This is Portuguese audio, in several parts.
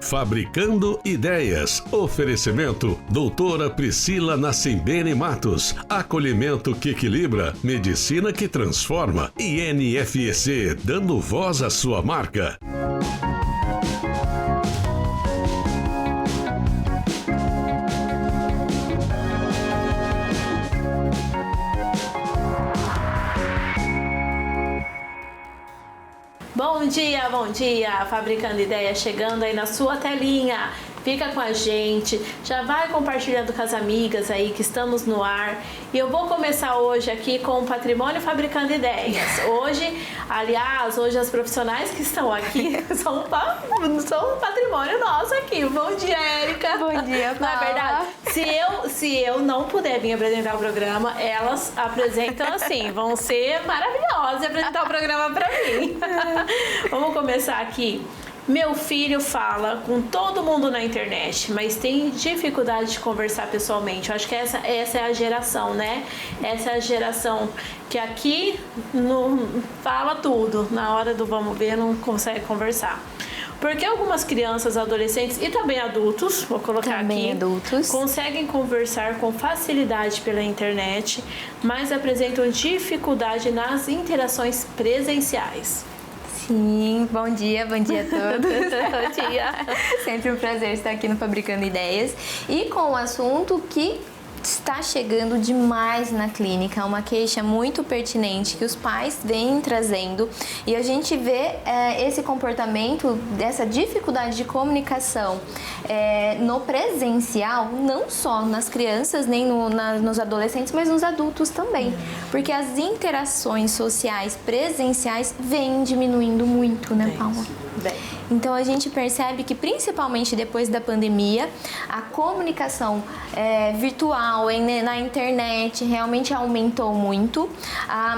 Fabricando Ideias. Oferecimento doutora Priscila Nassimbene Matos. Acolhimento que equilibra, medicina que transforma. E NFEC, dando voz à sua marca. Bom dia! Fabricando Ideias chegando aí na sua telinha. Fica com a gente, já vai compartilhando com as amigas aí que estamos no ar. E eu vou começar hoje aqui com o Patrimônio Fabricando Ideias. Hoje as profissionais que estão aqui são um patrimônio nosso aqui. Bom dia, Érica. Bom dia, Paula. Não é verdade? Se eu não puder vir apresentar o programa, elas apresentam assim, vão ser maravilhosas apresentar o programa para mim. Vamos começar aqui. Meu filho fala com todo mundo na internet, mas tem dificuldade de conversar pessoalmente. Eu acho que essa é a geração, né? Essa é a geração que aqui não fala tudo. Na hora do vamos ver, não consegue conversar. Porque algumas crianças, adolescentes e também adultos, vou colocar também aqui, adultos, conseguem conversar com facilidade pela internet, mas apresentam dificuldade nas interações presenciais. Sim, bom dia a todos. Bom dia. Sempre um prazer estar aqui no Fabricando Ideias e com o assunto que está chegando demais na clínica, uma queixa muito pertinente que os pais vêm trazendo e a gente vê esse comportamento, dessa dificuldade de comunicação no presencial, não só nas crianças, nem nos adolescentes, mas nos adultos também, porque as interações sociais presenciais vêm diminuindo muito, né, Paula? Então a gente percebe que principalmente depois da pandemia, a comunicação virtual, na internet, realmente aumentou muito,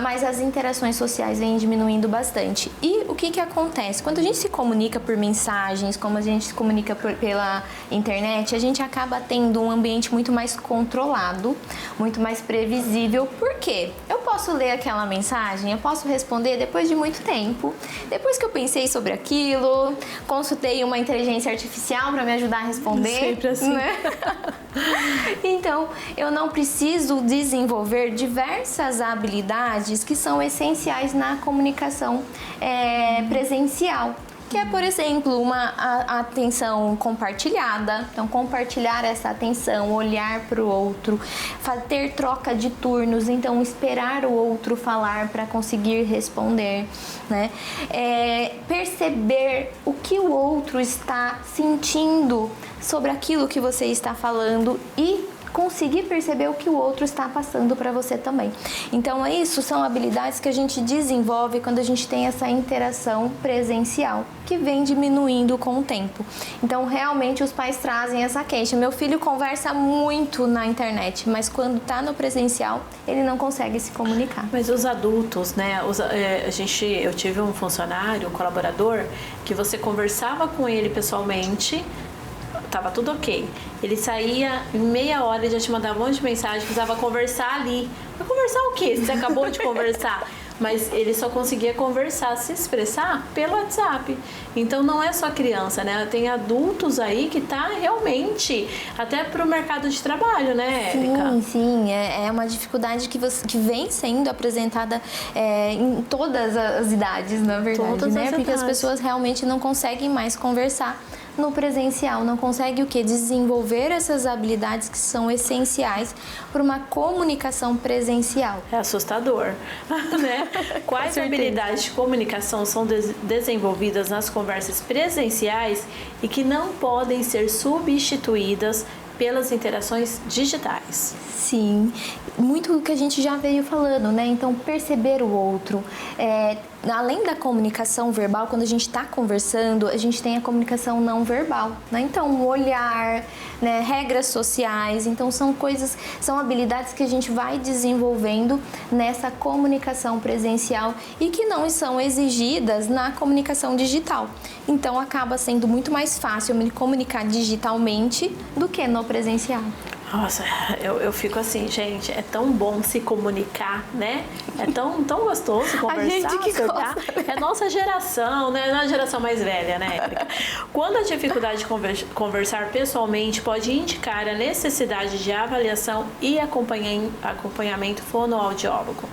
mas as interações sociais vêm diminuindo bastante. E o que acontece? Quando a gente se comunica por mensagens, como a gente se comunica pela internet, a gente acaba tendo um ambiente muito mais controlado, muito mais previsível. Por quê? Eu posso ler aquela mensagem, eu posso responder depois de muito tempo, depois que eu pensei sobre aquilo, consultei uma inteligência artificial para me ajudar a responder. Sempre assim. Né? Então, eu não preciso desenvolver diversas habilidades que são essenciais na comunicação presencial. Que é, por exemplo, uma atenção compartilhada. Então, compartilhar essa atenção, olhar para o outro, ter troca de turnos, então esperar o outro falar para conseguir responder, né? Perceber o que o outro está sentindo sobre aquilo que você está falando e conseguir perceber o que o outro está passando para você também. Então, isso são habilidades que a gente desenvolve quando a gente tem essa interação presencial, que vem diminuindo com o tempo. Então, realmente, os pais trazem essa queixa. Meu filho conversa muito na internet, mas quando está no presencial, ele não consegue se comunicar. Mas os adultos, né? Eu tive um funcionário, um colaborador, que você conversava com ele pessoalmente, tava tudo ok. Ele saía em meia hora e já te mandava um monte de mensagem, precisava conversar ali. Mas conversar o quê? Você acabou de conversar. Mas ele só conseguia conversar, se expressar pelo WhatsApp. Então não é só criança, né? Tem adultos aí que tá realmente até pro mercado de trabalho, né, Érica? Sim. É uma dificuldade que vem sendo apresentada em todas as idades, na verdade, todas né? As Porque idades. as pessoas realmente não conseguem mais conversar no presencial, não consegue desenvolver essas habilidades que são essenciais para uma comunicação presencial. É assustador, né? Quais habilidades de comunicação são desenvolvidas nas conversas presenciais e que não podem ser substituídas pelas interações digitais? Sim, muito do que a gente já veio falando, né? Então, perceber o outro. Além da comunicação verbal, quando a gente está conversando, a gente tem a comunicação não verbal, né? Então, o olhar, né? Regras sociais, então são habilidades que a gente vai desenvolvendo nessa comunicação presencial e que não são exigidas na comunicação digital. Então, acaba sendo muito mais fácil me comunicar digitalmente do que no presencial. Nossa, eu fico assim, gente, é tão bom se comunicar, né? É tão gostoso conversar. A gente que acertar. gosta. É nossa geração, né? Não é a geração mais velha, né, Érica? Quando a dificuldade de conversar pessoalmente pode indicar a necessidade de avaliação e acompanhamento fonoaudiólogo.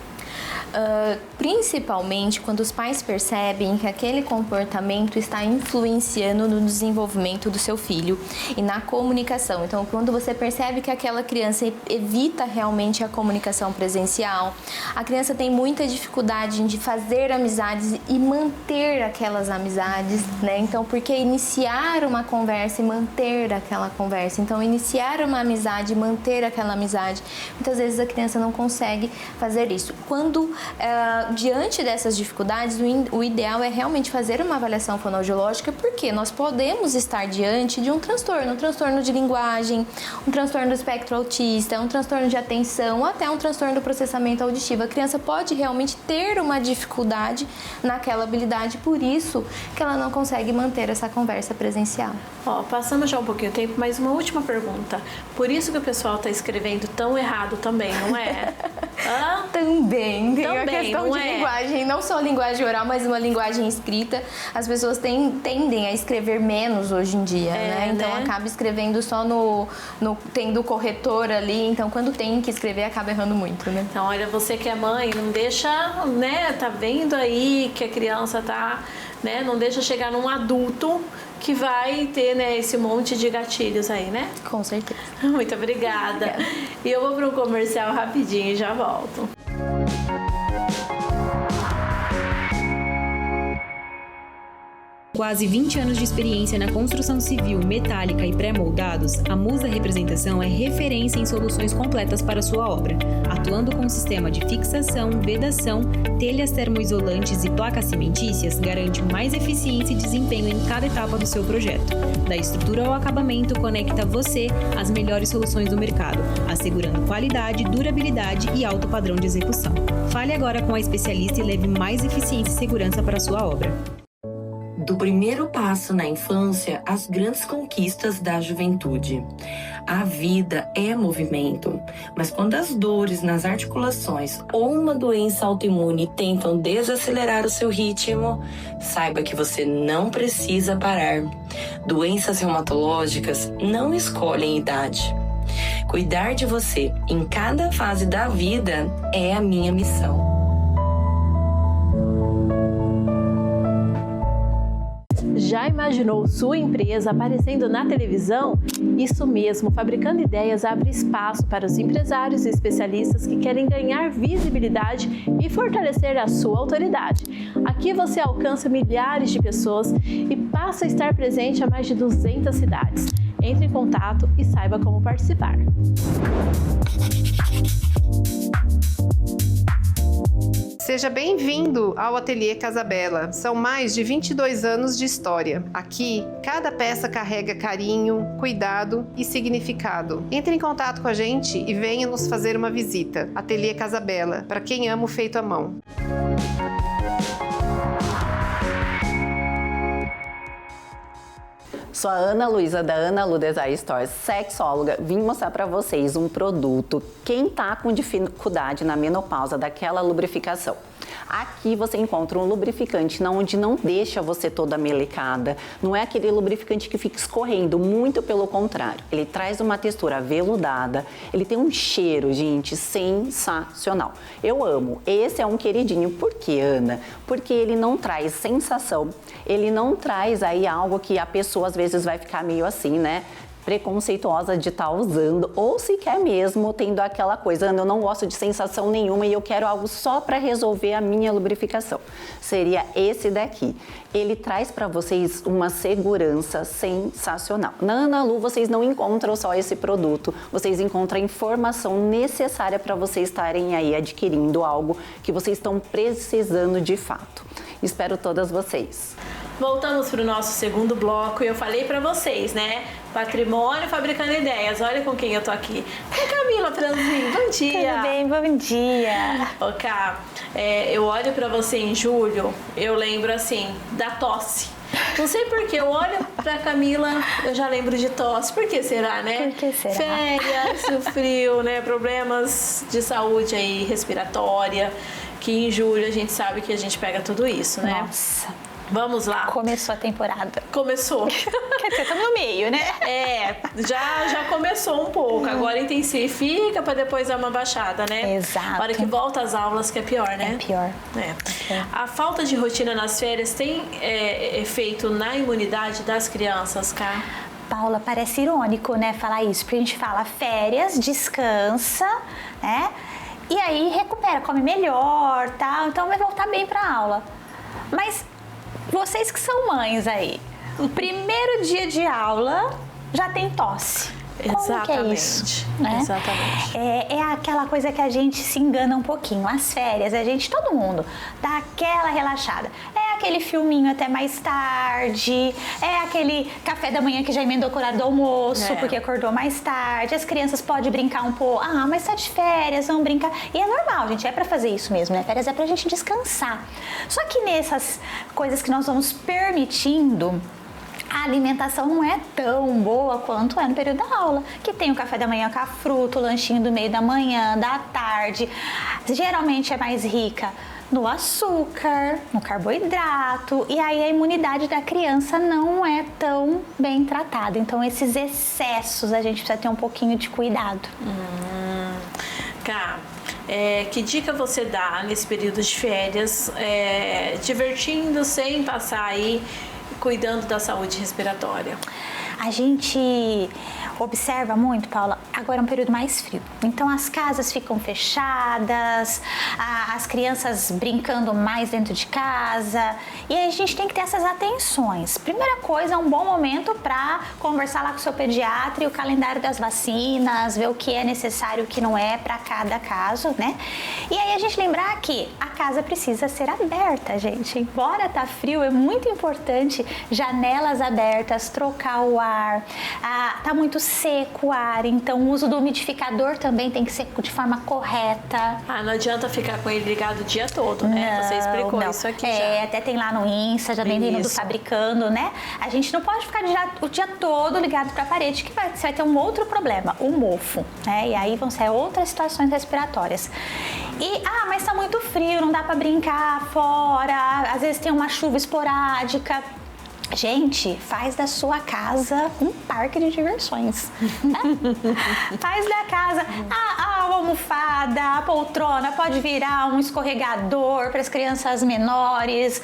Principalmente quando os pais percebem que aquele comportamento está influenciando no desenvolvimento do seu filho e na comunicação. Então, quando você percebe que aquela criança evita realmente a comunicação presencial, a criança tem muita dificuldade de fazer amizades e manter aquelas amizades, né? Então, porque iniciar uma conversa e manter aquela conversa, então iniciar uma amizade e manter aquela amizade, muitas vezes a criança não consegue fazer isso. Quando diante dessas dificuldades, o ideal é realmente fazer uma avaliação fonoaudiológica, porque nós podemos estar diante de um transtorno de linguagem, um transtorno do espectro autista, um transtorno de atenção, ou até um transtorno do processamento auditivo. A criança pode realmente ter uma dificuldade naquela habilidade, por isso que ela não consegue manter essa conversa presencial. Passamos já um pouquinho de tempo, mas uma última pergunta. Por isso que o pessoal está escrevendo tão errado também, não é? Também. Tem a questão não de linguagem, não só a linguagem oral, mas uma linguagem escrita. As pessoas tendem a escrever menos hoje em dia, né? Então acaba escrevendo só tendo o corretor ali, então quando tem que escrever acaba errando muito, né? Então, olha, você que é mãe, não deixa, né? Tá vendo aí que a criança tá, né? Não deixa chegar num adulto que vai ter, né, esse monte de gatilhos aí, né? Com certeza. Muito obrigada. E eu vou para um comercial rapidinho e já volto. Quase 20 anos de experiência na construção civil, metálica e pré-moldados, a Musa Representação é referência em soluções completas para sua obra, atuando com um sistema de fixação, vedação, telhas termoisolantes e placas cimentícias, garante mais eficiência e desempenho em cada etapa do seu projeto. Da estrutura ao acabamento, conecta você às melhores soluções do mercado, assegurando qualidade, durabilidade e alto padrão de execução. Fale agora com a especialista e leve mais eficiência e segurança para a sua obra. Do primeiro passo na infância às grandes conquistas da juventude. A vida é movimento, mas quando as dores nas articulações ou uma doença autoimune tentam desacelerar o seu ritmo, saiba que você não precisa parar. Doenças reumatológicas não escolhem idade. Cuidar de você em cada fase da vida é a minha missão. Já imaginou sua empresa aparecendo na televisão? Isso mesmo, Fabricando Ideias abre espaço para os empresários e especialistas que querem ganhar visibilidade e fortalecer a sua autoridade. Aqui você alcança milhares de pessoas e passa a estar presente a mais de 200 cidades. Entre em contato e saiba como participar. Seja bem-vindo ao Ateliê Casabella. São mais de 22 anos de história. Aqui, cada peça carrega carinho, cuidado e significado. Entre em contato com a gente e venha nos fazer uma visita. Ateliê Casabella, para quem ama o feito à mão. Sou a Ana Luísa da Ana Lu Design Store, sexóloga. Vim mostrar para vocês um produto. Quem tá com dificuldade na menopausa daquela lubrificação. Aqui você encontra um lubrificante onde não deixa você toda melecada. Não é aquele lubrificante que fica escorrendo, muito pelo contrário. Ele traz uma textura aveludada, ele tem um cheiro, gente, sensacional. Eu amo. Esse é um queridinho. Por quê, Ana? Porque ele não traz sensação, ele não traz aí algo que a pessoa às vezes vai ficar meio assim, né? Preconceituosa de estar usando, ou sequer mesmo tendo aquela coisa, Ana, eu não gosto de sensação nenhuma e eu quero algo só para resolver a minha lubrificação. Seria esse daqui. Ele traz para vocês uma segurança sensacional. Na Ana Lu, vocês não encontram só esse produto, vocês encontram a informação necessária para vocês estarem aí adquirindo algo que vocês estão precisando de fato. Espero todas vocês. Voltamos para o nosso segundo bloco e eu falei para vocês, né? Patrimônio Fabricando Ideias. Olha com quem eu tô aqui. É Camila Franzin, bom dia. Tudo bem, bom dia. Ô, Cá, eu olho para você em julho, eu lembro assim, da tosse. Não sei porquê, eu olho pra Camila, eu já lembro de tosse. Por que será, né? Por que será? Férias, o frio, né? Problemas de saúde aí, respiratória, que em julho a gente sabe que a gente pega tudo isso, né? Nossa, Vamos lá. começou a temporada. Começou. Quer dizer, estamos no meio, né? Já começou um pouco. Agora intensifica pra depois dar uma baixada, né? Exato. A hora que volta às aulas que é pior, né? É pior. A falta de rotina nas férias tem efeito na imunidade das crianças, Cá? Paula, parece irônico, né, falar isso, porque a gente fala férias, descansa, né? E aí recupera, come melhor, tal, então vai voltar bem pra aula. Mas vocês que são mães aí, o primeiro dia de aula já tem tosse. Como que é isso? Né? Exatamente. É aquela coisa que a gente se engana um pouquinho. As férias, todo mundo dá aquela relaxada. É aquele filminho até mais tarde, é aquele café da manhã que já emendou com o horário do almoço, porque acordou mais tarde. As crianças podem brincar um pouco. Ah, mas tá de férias, vamos brincar. E é normal, gente, é pra fazer isso mesmo, né? Férias é pra gente descansar. Só que nessas coisas que nós vamos permitindo, a alimentação não é tão boa quanto é no período da aula, que tem o café da manhã com a fruta, o lanchinho do meio da manhã, da tarde. Geralmente é mais rica no açúcar, no carboidrato, e aí a imunidade da criança não é tão bem tratada. Então esses excessos a gente precisa ter um pouquinho de cuidado. Cá, que dica você dá nesse período de férias, divertindo sem passar aí, cuidando da saúde respiratória? A gente observa muito, Paula, agora é um período mais frio. Então as casas ficam fechadas, as crianças brincando mais dentro de casa. E aí a gente tem que ter essas atenções. Primeira coisa, é um bom momento para conversar lá com o seu pediatra e o calendário das vacinas, ver o que é necessário e o que não é para cada caso, né? E aí a gente lembrar que a casa precisa ser aberta, gente. Embora tá frio, é muito importante janelas abertas, trocar o ar. Tá muito seco o ar, então o uso do umidificador também tem que ser de forma correta. Não adianta ficar com ele ligado o dia todo, né? Não, você explicou isso aqui já. Até tem lá no Insta, já vendendo do Fabricando, né? A gente não pode ficar o dia todo ligado para a parede, que você vai ter um outro problema, o mofo, né? E aí vão ser outras situações respiratórias. Mas tá muito frio, não dá para brincar fora, às vezes tem uma chuva esporádica. Gente, faz da sua casa um parque de diversões. Né? Faz da casa a almofada, a poltrona, pode virar um escorregador para as crianças menores,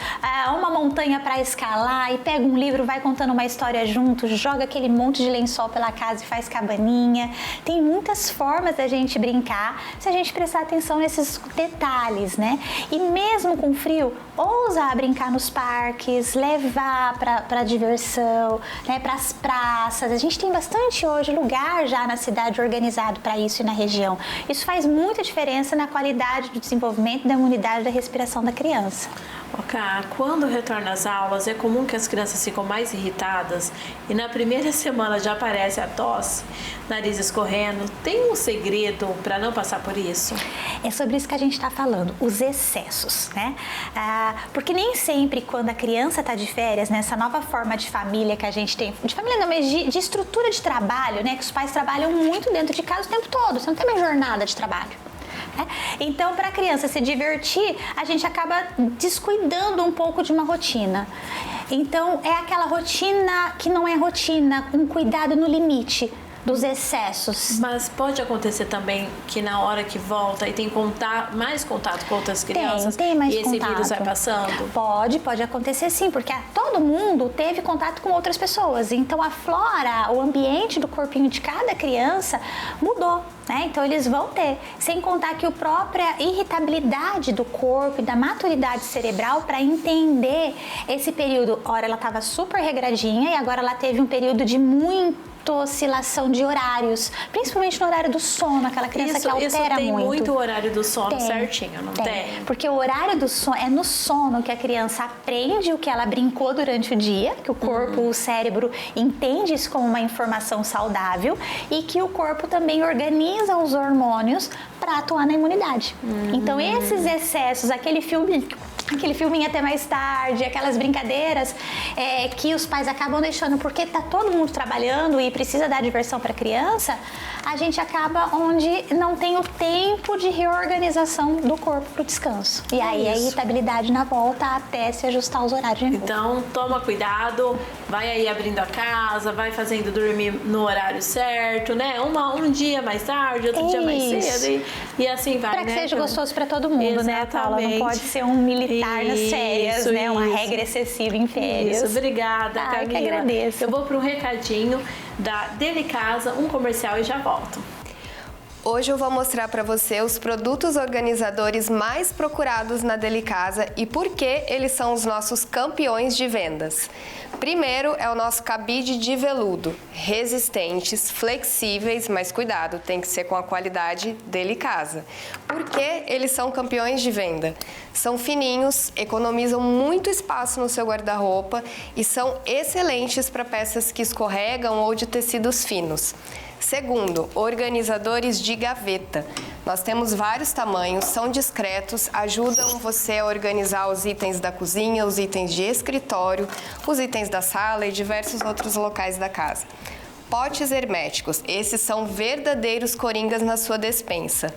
uma montanha para escalar, e pega um livro, vai contando uma história junto, joga aquele monte de lençol pela casa e faz cabaninha. Tem muitas formas da gente brincar se a gente prestar atenção nesses detalhes, né? E mesmo com frio, ousa brincar nos parques, levar para diversão, né, para as praças. A gente tem bastante hoje lugar já na cidade organizado para isso e na região. Isso faz muita diferença na qualidade do desenvolvimento da imunidade da respiração da criança. Quando retorna às aulas, é comum que as crianças ficam mais irritadas e na primeira semana já aparece a tosse, nariz escorrendo. Tem um segredo para não passar por isso? É sobre isso que a gente está falando, os excessos, né? Porque nem sempre quando a criança está de férias, nessa nova forma de família que a gente tem, de família não, mas de estrutura de trabalho, né? Que os pais trabalham muito dentro de casa o tempo todo, você não tem mais jornada de trabalho. Então, para a criança se divertir, a gente acaba descuidando um pouco de uma rotina. Então, é aquela rotina que não é rotina, um cuidado no limite dos excessos. Mas pode acontecer também que na hora que volta e tem mais contato com outras crianças, tem mais e esse contato. vírus vai passando? Pode acontecer sim, porque todo mundo teve contato com outras pessoas. Então a flora, o ambiente do corpinho de cada criança mudou, né? Então eles vão ter, sem contar que a própria irritabilidade do corpo e da maturidade cerebral para entender esse período. Ora, ela estava super regradinha e agora ela teve um período de muita oscilação de horários, principalmente no horário do sono, aquela criança que altera muito. Isso tem muito horário do sono certinho, não tem? Porque o horário do sono, é no sono que a criança aprende o que ela brincou durante o dia, que o corpo, o cérebro entende isso como uma informação saudável e que o corpo também organiza os hormônios para atuar na imunidade. Então esses excessos, aquele filme aquele filminho até mais tarde, aquelas brincadeiras que os pais acabam deixando porque tá todo mundo trabalhando e precisa dar diversão para a criança, a gente acaba onde não tem o tempo de reorganização do corpo para o descanso. E aí a irritabilidade na volta até se ajustar aos horários de novo. Então, toma cuidado, vai aí abrindo a casa, vai fazendo dormir no horário certo, né? Um dia mais tarde, outro dia mais cedo e assim vai, Para que seja gostoso para todo mundo, né, Paula? Não pode ser um militar nas férias, né? Uma regra excessiva em férias. Isso, obrigada, Camila. Que agradeço. Eu vou para um recadinho da Delicasa, um comercial e já volto. Hoje eu vou mostrar para você os produtos organizadores mais procurados na Delicasa e por que eles são os nossos campeões de vendas. Primeiro é o nosso cabide de veludo, resistentes, flexíveis, mas cuidado, tem que ser com a qualidade Delicasa. Por que eles são campeões de venda? São fininhos, economizam muito espaço no seu guarda-roupa e são excelentes para peças que escorregam ou de tecidos finos. Segundo, organizadores de gaveta. Nós temos vários tamanhos, são discretos, ajudam você a organizar os itens da cozinha, os itens de escritório, os itens da sala e diversos outros locais da casa. Potes herméticos, esses são verdadeiros coringas na sua despensa.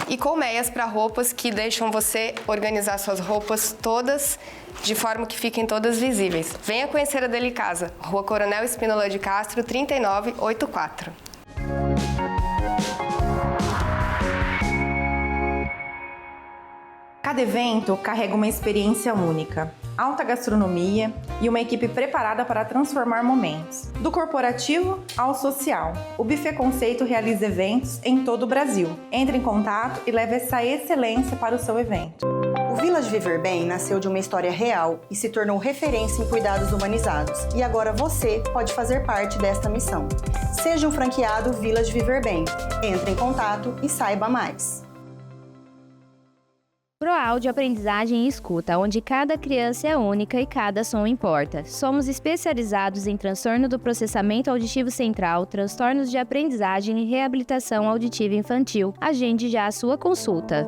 E colmeias para roupas que deixam você organizar suas roupas todas de forma que fiquem todas visíveis. Venha conhecer a Delicasa, Rua Coronel Espínola de Castro, 3984. Cada evento carrega uma experiência única, alta gastronomia e uma equipe preparada para transformar momentos. Do corporativo ao social, o Buffet Conceito realiza eventos em todo o Brasil. Entre em contato e leve essa excelência para o seu evento. O Village Viver Bem nasceu de uma história real e se tornou referência em cuidados humanizados. E agora você pode fazer parte desta missão. Seja um franqueado Village Viver Bem. Entre em contato e saiba mais. ProAudio Aprendizagem e Escuta, onde cada criança é única e cada som importa. Somos especializados em transtorno do processamento auditivo central, transtornos de aprendizagem e reabilitação auditiva infantil. Agende já a sua consulta.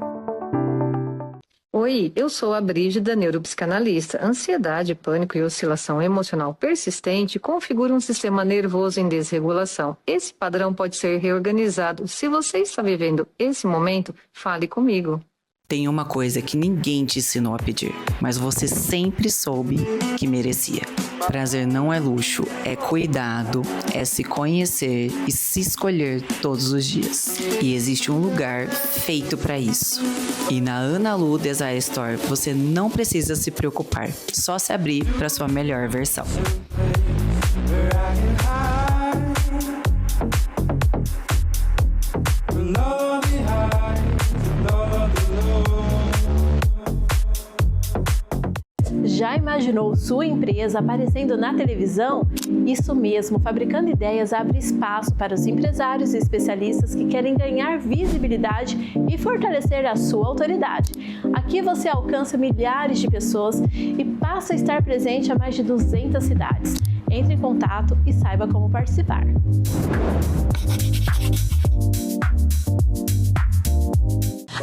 Oi, eu sou a Brígida, neuropsicanalista. Ansiedade, pânico e oscilação emocional persistente configuram um sistema nervoso em desregulação. Esse padrão pode ser reorganizado. Se você está vivendo esse momento, fale comigo. Tem uma coisa que ninguém te ensinou a pedir, mas você sempre soube que merecia. Prazer não é luxo, é cuidado, é se conhecer e se escolher todos os dias. E existe um lugar feito para isso. E na Ana Lu Desire Store você não precisa se preocupar, só se abrir para sua melhor versão. Já imaginou sua empresa aparecendo na televisão? Isso mesmo, Fabricando Ideias abre espaço para os empresários e especialistas que querem ganhar visibilidade e fortalecer a sua autoridade. Aqui você alcança milhares de pessoas e passa a estar presente a mais de 200 cidades. Entre em contato e saiba como participar.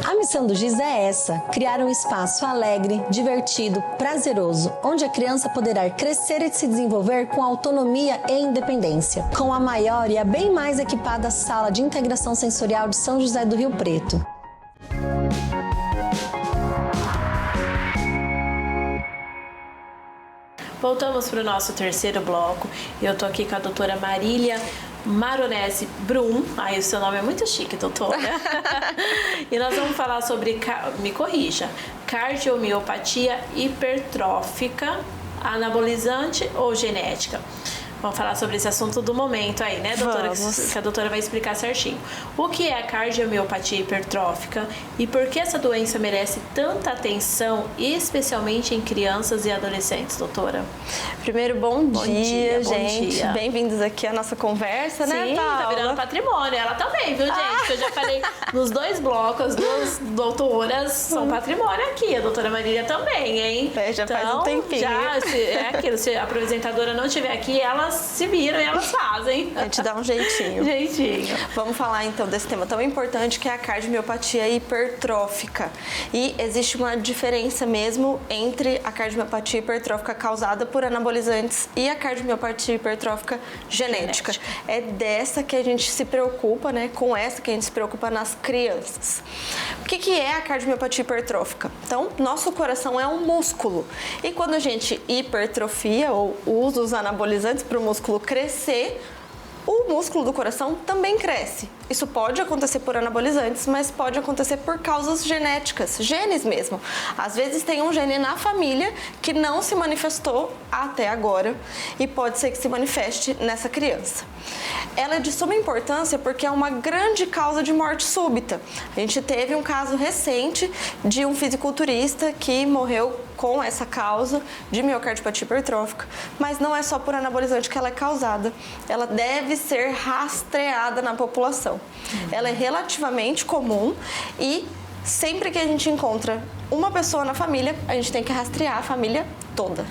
A missão do GIS é essa: criar um espaço alegre, divertido, prazeroso, onde a criança poderá crescer e se desenvolver com autonomia e independência, com a maior e a bem mais equipada sala de integração sensorial de São José do Rio Preto. Voltamos para o nosso terceiro bloco. Eu tô aqui com a doutora Marília Maronese Brum. Ai, o seu nome é muito chique, doutora. E nós vamos falar sobre, me corrija, cardiomiopatia hipertrófica, anabolizante ou genética. Vamos falar sobre esse assunto do momento aí, né, doutora? Que a doutora vai explicar certinho. O que é a cardiomiopatia hipertrófica e por que essa doença merece tanta atenção, especialmente em crianças e adolescentes, doutora? Primeiro, bom dia, gente. Bem-vindos aqui à nossa conversa, né, Sim, Paula? Tá virando patrimônio. Ela também, viu, gente? Eu já falei nos dois blocos, as duas doutoras são patrimônio aqui. A doutora Marília também, hein? Já faz um tempinho. Já, é aquilo, se a apresentadora não estiver aqui, elas elas se viram e elas fazem. A gente dá um jeitinho. Jeitinho. Vamos falar então desse tema tão importante que é a cardiomiopatia hipertrófica. E existe uma diferença mesmo entre a cardiomiopatia hipertrófica causada por anabolizantes e a cardiomiopatia hipertrófica genética. É dessa que a gente se preocupa, né? Com essa que a gente se preocupa nas crianças. O que é a cardiomiopatia hipertrófica? Então, nosso coração é um músculo. E quando a gente hipertrofia ou usa os anabolizantes para o músculo crescer, o músculo do coração também cresce. Isso pode acontecer por anabolizantes, mas pode acontecer por causas genéticas, genes mesmo. Às vezes tem um gene na família que não se manifestou até agora e pode ser que se manifeste nessa criança. Ela é de suma importância porque é uma grande causa de morte súbita. A gente teve um caso recente de um fisiculturista que morreu com essa causa de miocardiopatia hipertrófica, mas não é só por anabolizante que ela é causada. Ela deve ser rastreada na população. Ela é relativamente comum e sempre que a gente encontra uma pessoa na família, a gente tem que rastrear a família toda.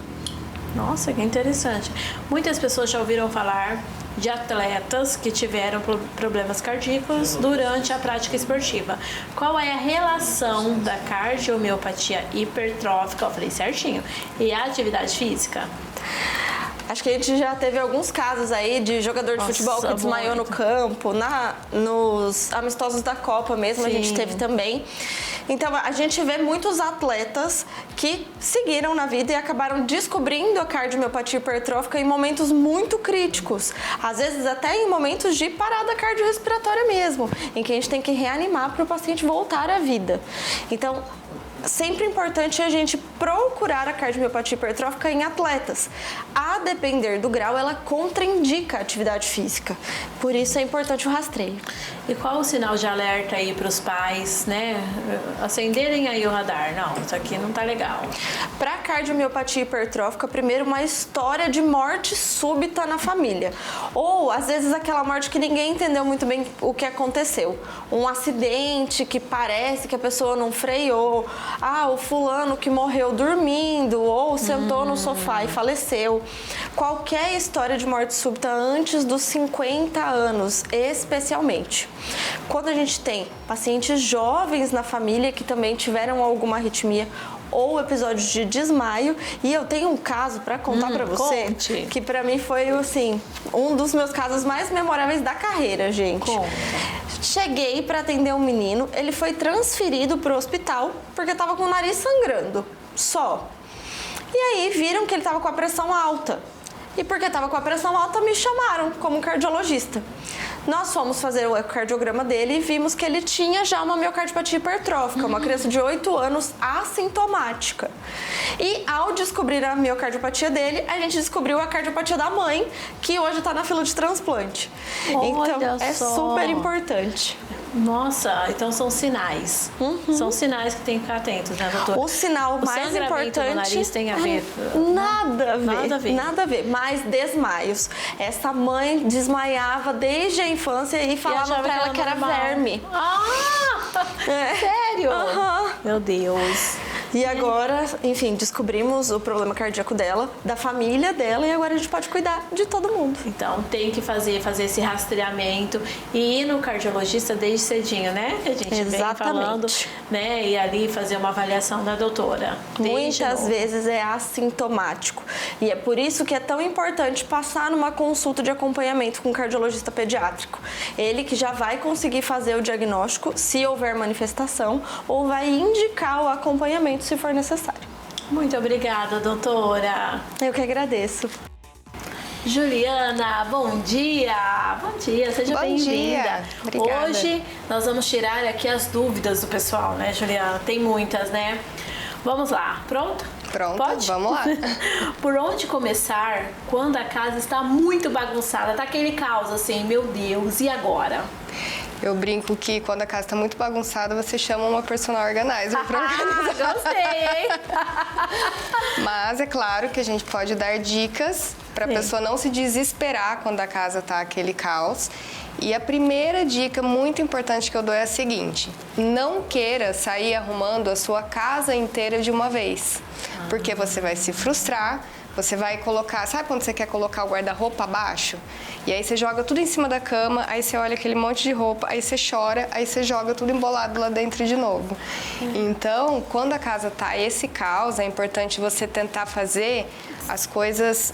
Nossa, que interessante. Muitas pessoas já ouviram falar de atletas que tiveram problemas cardíacos durante a prática esportiva. Qual é a relação da cardiomiopatia hipertrófica, eu falei certinho, e a atividade física? Acho que a gente já teve alguns casos aí de jogador de futebol que desmaiou no campo, nos amistosos da Copa mesmo. Sim. A gente teve também. Então, a gente vê muitos atletas que seguiram na vida e acabaram descobrindo a cardiomiopatia hipertrófica em momentos muito críticos. Às vezes até em momentos de parada cardiorrespiratória mesmo, em que a gente tem que reanimar para o paciente voltar à vida. Então, sempre importante a gente procurar a cardiomiopatia hipertrófica em atletas. A depender do grau, ela contraindica a atividade física. Por isso é importante o rastreio. E qual o sinal de alerta aí para os pais, né? Acenderem aí o radar. Não, isso aqui não tá legal. Para a cardiomiopatia hipertrófica, primeiro uma história de morte súbita na família. Ou, às vezes, aquela morte que ninguém entendeu muito bem o que aconteceu. Um acidente que parece que a pessoa não freou. O fulano que morreu dormindo ou sentou no sofá e faleceu. Qualquer história de morte súbita antes dos 50 anos, especialmente. Quando a gente tem pacientes jovens na família que também tiveram alguma arritmia ou episódios de desmaio, e eu tenho um caso para contar para você, conte. Que para mim foi assim, um dos meus casos mais memoráveis da carreira, gente. Conta. Cheguei para atender um menino, ele foi transferido para o hospital porque estava com o nariz sangrando, só. E aí viram que ele estava com a pressão alta. E porque estava com a pressão alta, me chamaram como cardiologista. Nós fomos fazer o ecocardiograma dele e vimos que ele tinha já uma miocardiopatia hipertrófica, uma criança de 8 anos assintomática. E ao descobrir a miocardiopatia dele, a gente descobriu a cardiopatia da mãe, que hoje está na fila de transplante. Olha então, é só. super importante. Nossa, então são sinais. São sinais que tem que ficar atentos, né, doutora? O sinal mais importante... do nariz tem a ver? Nada a ver. Nada a ver. Nada a ver. Mas desmaios. Essa mãe desmaiava desde a infância e falava pra ela que era verme. Sério? Meu Deus. E agora, enfim, descobrimos o problema cardíaco dela, da família dela, e agora a gente pode cuidar de todo mundo. Então, tem que fazer esse rastreamento e ir no cardiologista desde cedinho, né? Que a gente vem falando, né? E ali fazer uma avaliação da doutora. Muitas vezes é assintomático. E é por isso que é tão importante passar numa consulta de acompanhamento com um cardiologista pediátrico. Ele que já vai conseguir fazer o diagnóstico, se houver manifestação, ou vai indicar o acompanhamento se for necessário. Muito obrigada, doutora. Eu que agradeço. Juliana, bom dia! Bom dia, seja bem-vinda. Obrigada. Hoje nós vamos tirar aqui as dúvidas do pessoal, né, Juliana? Tem muitas, né? Vamos lá, pronto? Pronto, Pode? vamos lá. Por onde começar quando a casa está muito bagunçada? Tá aquele caos assim, meu Deus, e agora? Eu brinco que quando a casa está muito bagunçada, você chama uma personal organizer para organizar. Gostei, hein? Mas é claro que a gente pode dar dicas para a pessoa não se desesperar quando a casa está aquele caos. E a primeira dica muito importante que eu dou é a seguinte: não queira sair arrumando a sua casa inteira de uma vez, porque você vai se frustrar, você vai colocar... Sabe quando você quer colocar o guarda-roupa abaixo? E aí você joga tudo em cima da cama, aí você olha aquele monte de roupa, aí você chora, aí você joga tudo embolado lá dentro de novo. Então, quando a casa tá esse caos, é importante você tentar fazer as coisas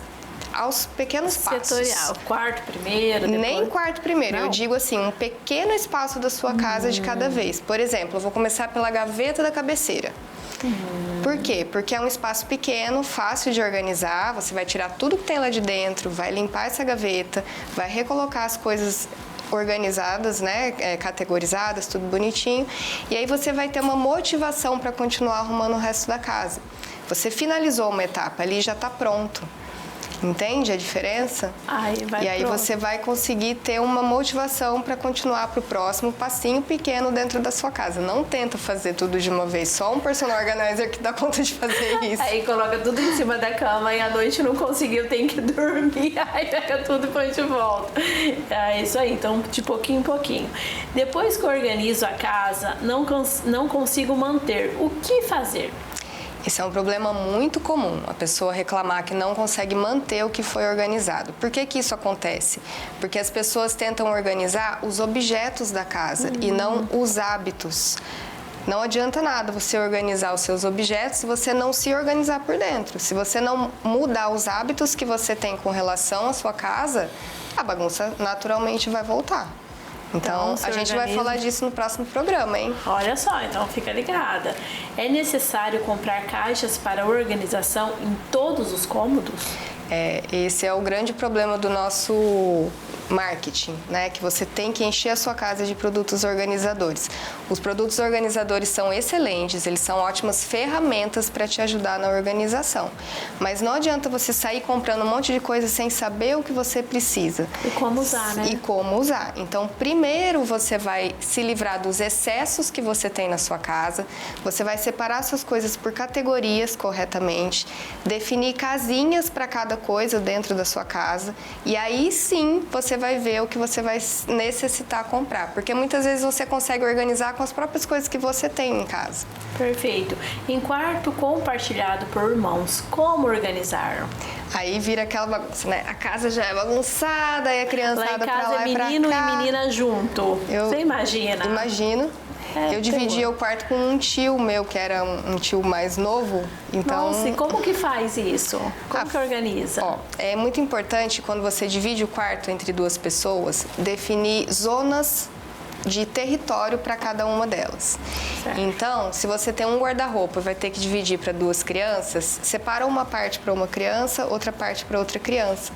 aos pequenos passos. Setorial, quarto primeiro, depois... Nem quarto primeiro, Não? eu digo assim, um pequeno espaço da sua casa de cada vez. Por exemplo, eu vou começar pela gaveta da cabeceira. Por quê? Porque é um espaço pequeno, fácil de organizar, você vai tirar tudo que tem lá de dentro, vai limpar essa gaveta, vai recolocar as coisas organizadas, né, categorizadas, tudo bonitinho, e aí você vai ter uma motivação para continuar arrumando o resto da casa. Você finalizou uma etapa, ali já está pronto. Entende a diferença? E aí você vai conseguir ter uma motivação para continuar para o próximo passinho pequeno dentro da sua casa. Não tenta fazer tudo de uma vez, só um personal organizer que dá conta de fazer isso. Aí coloca tudo em cima da cama e à noite não conseguiu, tem que dormir, aí pega tudo e põe de volta. É isso aí, então de pouquinho em pouquinho. Depois que eu organizo a casa, não consigo manter. O que fazer? Esse é um problema muito comum, a pessoa reclamar que não consegue manter o que foi organizado. Por que que isso acontece? Porque as pessoas tentam organizar os objetos da casa e não os hábitos. Não adianta nada você organizar os seus objetos se você não se organizar por dentro. Se você não mudar os hábitos que você tem com relação à sua casa, a bagunça naturalmente vai voltar. Então, a gente vai falar disso no próximo programa, hein? Olha só, então fica ligada. É necessário comprar caixas para organização em todos os cômodos? Esse é o grande problema do nosso marketing, né? Que você tem que encher a sua casa de produtos organizadores. Os produtos organizadores são excelentes, eles são ótimas ferramentas para te ajudar na organização. Mas não adianta você sair comprando um monte de coisa sem saber o que você precisa. E como usar, né? E como usar. Então, primeiro você vai se livrar dos excessos que você tem na sua casa, você vai separar suas coisas por categorias corretamente, definir casinhas para cada coisa dentro da sua casa, e aí sim você vai ver o que você vai necessitar comprar, porque muitas vezes você consegue organizar com as próprias coisas que você tem em casa. Perfeito. Em quarto compartilhado por irmãos, como organizar? Aí vira aquela bagunça, né? A casa já é bagunçada, aí a criançada pra lá e pra cá. menino e menina junto. Você imagina? Imagino. Eu dividia o quarto com um tio meu, que era um tio mais novo. Então... Nossa, e como que faz isso? Como que organiza? É muito importante, quando você divide o quarto entre duas pessoas, definir zonas de território para cada uma delas. Certo. Então, se você tem um guarda-roupa e vai ter que dividir para duas crianças, separa uma parte para uma criança, outra parte para outra criança.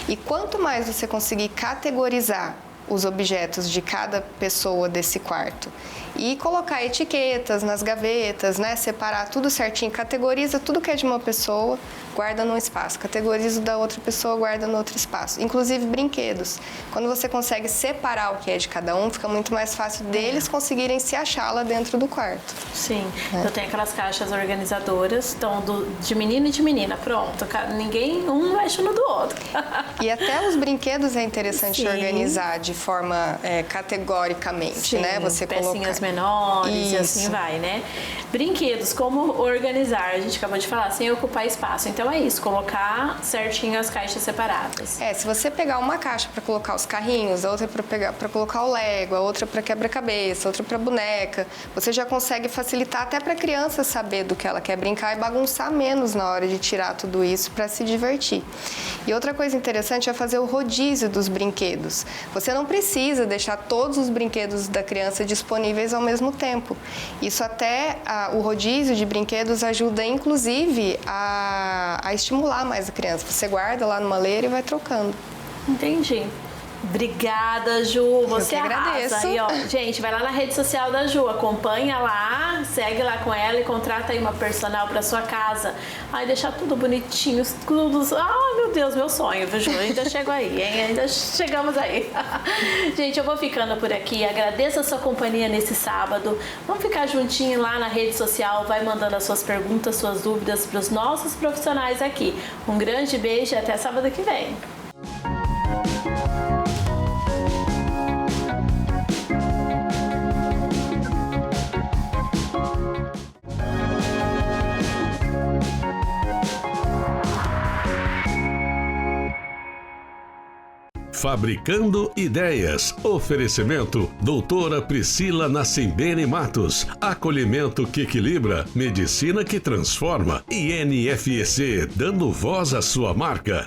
E quanto mais você conseguir categorizar os objetos de cada pessoa desse quarto e colocar etiquetas nas gavetas, né? Separar tudo certinho, categoriza tudo que é de uma pessoa, guarda num espaço, categoriza da outra pessoa, guarda no outro espaço. Inclusive brinquedos. Quando você consegue separar o que é de cada um, fica muito mais fácil deles conseguirem se achar lá dentro do quarto. Sim, eu tenho aquelas caixas organizadoras, então de menino e de menina, pronto. Ninguém, um mexe no do outro. E até os brinquedos é interessante organizar de forma categoricamente, né? Você pecinhas menores e assim vai, né? Brinquedos, como organizar? A gente acabou de falar, sem ocupar espaço. Então é isso, colocar certinho as caixas separadas. Se você pegar uma caixa para colocar os carrinhos, a outra para colocar o Lego, a outra para quebra-cabeça, outra para boneca, você já consegue facilitar até para a criança saber do que ela quer brincar e bagunçar menos na hora de tirar tudo isso para se divertir. E outra coisa interessante é fazer o rodízio dos brinquedos. Você não precisa deixar todos os brinquedos da criança disponíveis ao mesmo tempo. Isso até o rodízio de brinquedos ajuda, inclusive, a estimular mais a criança. Você guarda lá numa leira e vai trocando. Entendi. Obrigada, Ju. Você agradeço. Aí, ó. Gente, vai lá na rede social da Ju, acompanha lá, segue lá com ela e contrata aí uma personal pra sua casa. Aí deixar tudo bonitinho, tudo... Ah, meu Deus, meu sonho, viu, Ju? Ainda chego aí, hein? Ainda chegamos aí. Gente, eu vou ficando por aqui. Agradeço a sua companhia nesse sábado. Vamos ficar juntinho lá na rede social, vai mandando as suas perguntas, suas dúvidas pros nossos profissionais aqui. Um grande beijo e até sábado que vem. Fabricando Ideias. Oferecimento doutora Priscila Nascimbene Matos. Acolhimento que equilibra, medicina que transforma. E NFEC, dando voz à sua marca.